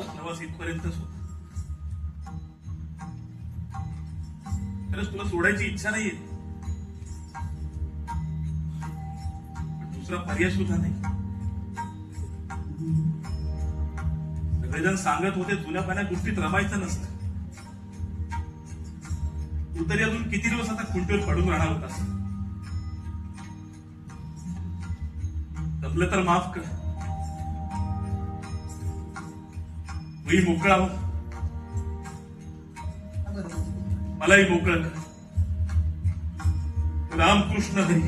प्रवास इथपर्यंतच होता. खरंच तुला सोडायची इच्छा नाहीये, दुसरा पर्याय सुद्धा नाही. सगळेजण सांगत होते जुन्या पाण्या गोष्टीत रमायचं नसतं. तू तरी अजून किती दिवस आता खुंटीवर पडून राहणार होतास. जपलं तर माफ कर. मी मोकळा हो, मलाही मोकळं कर. रामकृष्ण हरी.